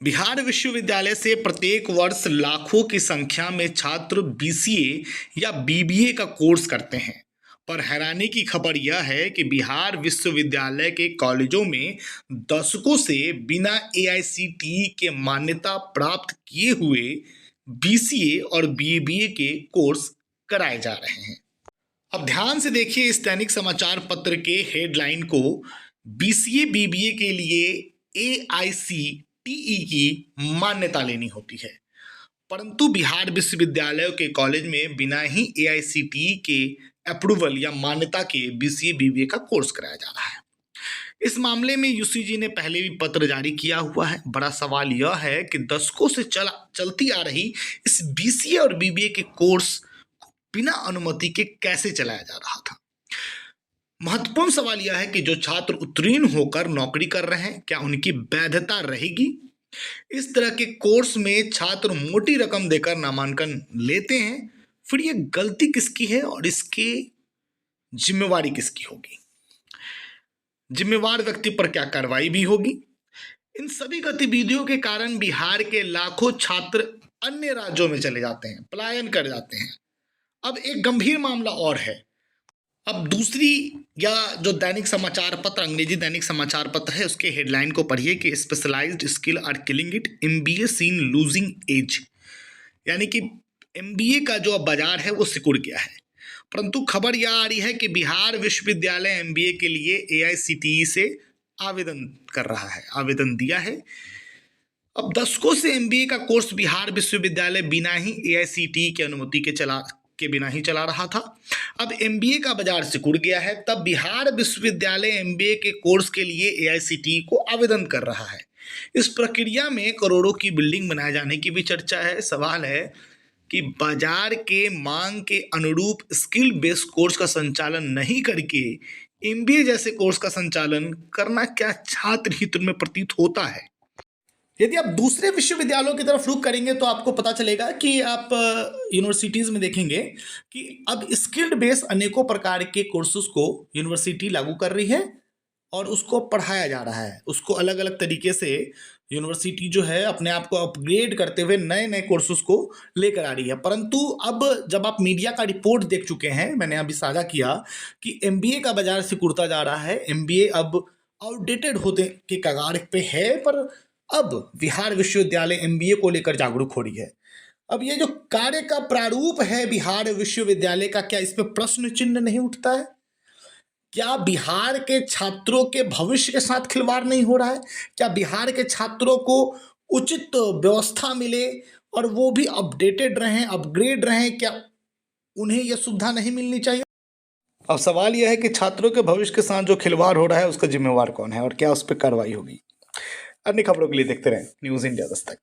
बिहार विश्वविद्यालय से प्रत्येक वर्ष लाखों की संख्या में छात्र बीसीए या बीबीए का कोर्स करते हैं। पर हैरानी की खबर यह है कि बिहार विश्वविद्यालय के कॉलेजों में दशकों से बिना एआईसीटीई के मान्यता प्राप्त किए हुए बीसीए और बीबीए के कोर्स कराए जा रहे हैं। अब ध्यान से देखिए इस दैनिक समाचार पत्र के हेडलाइन को। बीसीए बीबीए के लिए एआईसीटीई की मान्यता लेनी होती है, परंतु बिहार विश्वविद्यालयों के कॉलेज में बिना ही एआईसीटीई के अप्रूवल या मान्यता के बीसीए बीबीए का कोर्स कराया जा रहा है। इस मामले में यूजीसी ने पहले भी पत्र जारी किया हुआ है। बड़ा सवाल यह है कि दशकों से चलती आ रही इस बीसीए और बीबीए के कोर्स बिना अनुमति के कैसे चलाया जा रहा था। महत्वपूर्ण सवाल यह है कि जो छात्र उत्तीर्ण होकर नौकरी कर रहे हैं, क्या उनकी वैधता रहेगी? इस तरह के कोर्स में छात्र मोटी रकम देकर नामांकन लेते हैं, फिर ये गलती किसकी है और इसकी जिम्मेवारी किसकी होगी? जिम्मेवार व्यक्ति पर क्या कार्रवाई भी होगी? इन सभी गतिविधियों के कारण बिहार के लाखों छात्र अन्य राज्यों में चले जाते हैं, पलायन कर जाते हैं। अब एक गंभीर मामला और है। अब दूसरी या जो दैनिक समाचार पत्र, अंग्रेजी दैनिक समाचार पत्र है, उसके हेडलाइन को पढ़िए कि specialised skill are killing it, MBA seen losing edge. यानी कि एमबीए का जो बाजार है वो सिकुड़ गया है। परंतु खबर यह आ रही है कि बिहार विश्वविद्यालय एमबीए के लिए एआईसीटीई से आवेदन कर रहा है, आवेदन दिया है। अब दशकों से एमबीए का कोर्स बिहार विश्वविद्यालय बिना ही एआईसीटीई की अनुमति के बिना ही चला रहा था। अब एमबीए का बाजार सिकुड़ गया है, तब बिहार विश्वविद्यालय एमबीए के कोर्स के लिए एआईसीटीई को आवेदन कर रहा है। इस प्रक्रिया में करोड़ों की बिल्डिंग बनाए जाने की भी चर्चा है। सवाल है कि बाजार के मांग के अनुरूप स्किल बेस्ड कोर्स का संचालन नहीं करके एमबीए जैसे कोर्स का संचालन करना क्या छात्र हित में प्रतीत होता है? यदि आप दूसरे विश्वविद्यालयों की तरफ रुख करेंगे तो आपको पता चलेगा कि आप यूनिवर्सिटीज़ में देखेंगे कि अब स्किल्ड बेस्ड अनेकों प्रकार के कोर्सेज को यूनिवर्सिटी लागू कर रही है और उसको पढ़ाया जा रहा है। उसको अलग अलग तरीके से यूनिवर्सिटी जो है अपने आप को अपग्रेड करते हुए नए नए कोर्सेज को लेकर आ रही है। परंतु अब जब आप मीडिया का रिपोर्ट देख चुके हैं, मैंने अभी साझा किया कि एमबीए का बाजार सिकुड़ता जा रहा है, एमबीए अब आउटडेटेड होते के कगार पे है, पर अब बिहार विश्वविद्यालय एमबीए को लेकर जागरूक हो रही है। अब ये जो कार्य का प्रारूप है बिहार विश्वविद्यालय का, क्या इस पे प्रश्न चिन्ह नहीं उठता है? क्या बिहार के छात्रों के भविष्य के साथ खिलवाड़ नहीं हो रहा है? क्या बिहार के छात्रों को उचित व्यवस्था मिले और वो भी अपडेटेड रहें, अपग्रेड रहें? क्या उन्हें यह सुविधा नहीं मिलनी चाहिए? अब सवाल यह है कि छात्रों के भविष्य के साथ जो खिलवाड़ हो रहा है उसका जिम्मेवार कौन है और क्या उस पर कार्रवाई होगी? अन्य खबरों के लिए देखते रहें न्यूज़ इंडिया दस्तक।